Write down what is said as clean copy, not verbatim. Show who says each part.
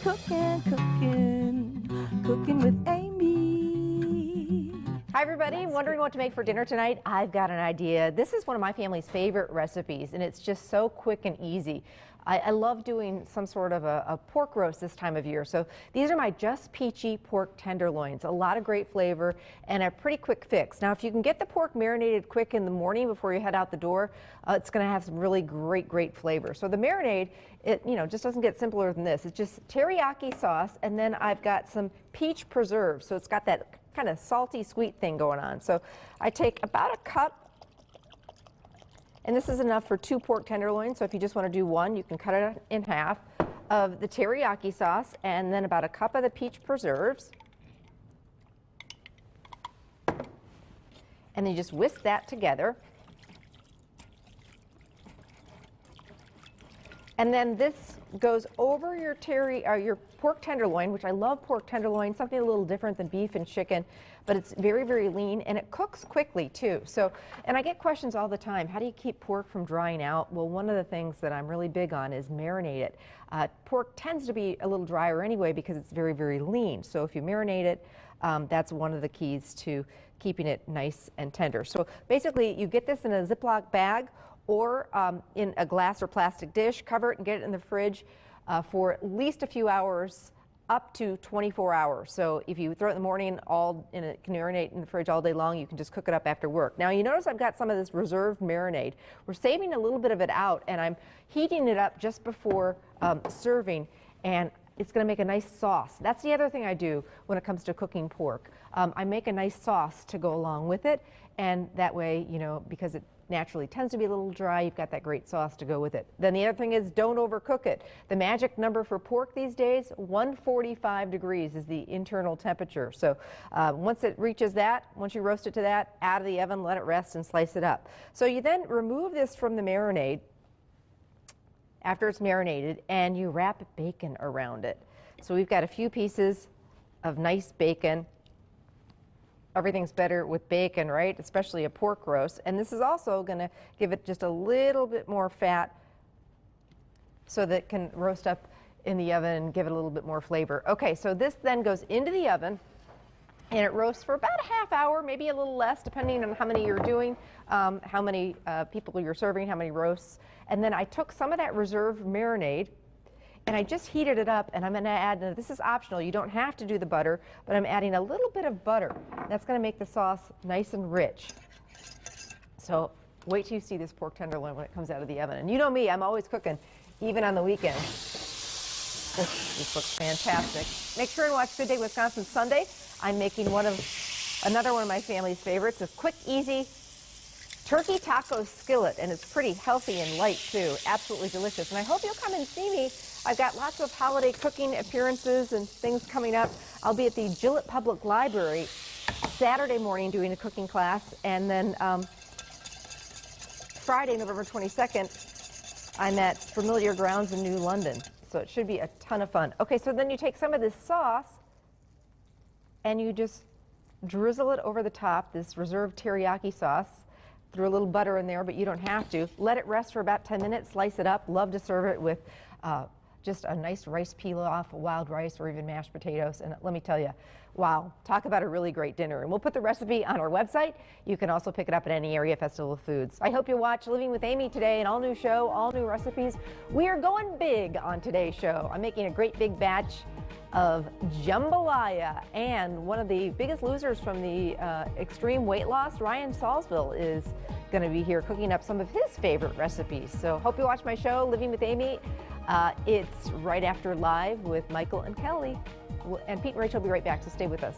Speaker 1: Cooking with Amy.
Speaker 2: Hi everybody, wondering what to make for dinner tonight? I've got an idea. This is one of my family's favorite recipes, and it's just so quick and easy. I love doing some sort of a pork roast this time of year. So these are my Just Peachy pork tenderloins. A lot of great flavor and a pretty quick fix. Now, if you can get the pork marinated quick in the morning before you head out the door, it's going to have some really great flavor. So the marinade, it just doesn't get simpler than this. It's just teriyaki sauce, and then I've got some peach preserves. So it's got that kind of salty sweet thing going on. So I take about a cup. And this is enough for 2 pork tenderloins, so if you just want to do one, you can cut it in half, of the teriyaki sauce, and then about a cup of the peach preserves. And then you just whisk that together. And then this goes over your your pork tenderloin, which I love pork tenderloin, something a little different than beef and chicken, but it's very lean, and it cooks quickly too. So, and I get questions all the time, how do you keep pork from drying out? Well, one of the things that I'm really big on is marinate it. Pork tends to be a little drier anyway because it's very lean. So if you marinate it, that's one of the keys to keeping it nice and tender. So basically, you get this in a Ziploc bag or in a glass or plastic dish, cover it and get it in the fridge for at least a few hours, up to 24 hours. So if you throw it in the morning, it can marinate in the fridge all day long. You can just cook it up after work. Now you notice I've got some of this reserved marinade. We're saving a little bit of it out, and I'm heating it up just before serving, and it's going to make a nice sauce. That's the other thing I do when it comes to cooking pork. I make a nice sauce to go along with it, and that way, because it naturally tends to be a little dry, you've got that great sauce to go with it. Then the other thing is, don't overcook it. The magic number for pork these days, 145 degrees is the internal temperature. So once it reaches that, once you roast it to that, out of the oven, let it rest and slice it up. So you then remove this from the marinade after it's marinated, and you wrap bacon around it. So we've got a few pieces of nice bacon. Everything's better with bacon, right? Especially a pork roast. And this is also going to give it just a little bit more fat so that it can roast up in the oven and give it a little bit more flavor. Okay, so this then goes into the oven, and it roasts for about a half hour, maybe a little less, depending on how many you're doing, how many people you're serving, how many roasts. And then I took some of that reserved marinade, and I just heated it up, and I'm going to add, now this is optional, you don't have to do the butter, but I'm adding a little bit of butter. That's going to make the sauce nice and rich. So wait till you see this pork tenderloin when it comes out of the oven. And you know me, I'm always cooking, even on the weekends. This looks fantastic. Make sure and watch Good Day Wisconsin Sunday. I'm making another one of my family's favorites, a quick, easy turkey taco skillet, and it's pretty healthy and light too. Absolutely delicious. And I hope you'll come and see me. I've got lots of holiday cooking appearances and things coming up. I'll be at the Gillette Public Library Saturday morning doing a cooking class, and then Friday, November 22nd, I'm at Familiar Grounds in New London. So it should be a ton of fun. Okay, so then you take some of this sauce and you just drizzle it over the top, this reserved teriyaki sauce. Threw a little butter in there, but you don't have to. Let it rest for about 10 minutes, slice it up. Love to serve it with just a nice rice pilaf, wild rice, or even mashed potatoes. And let me tell you, wow, talk about a really great dinner. And we'll put the recipe on our website. You can also pick it up at any area festival of foods. I hope you watch Living with Amy today, an all-new show, all new recipes. We are going big on today's show. I'm making a great big batch of jambalaya, and one of the biggest losers from the extreme weight loss, Ryan Salsville, is going to be here cooking up some of his favorite recipes. So hope you watch my show, Living with Amy. It's right after Live with Michael and Kelly. And Pete and Rachel will be right back, so stay with us.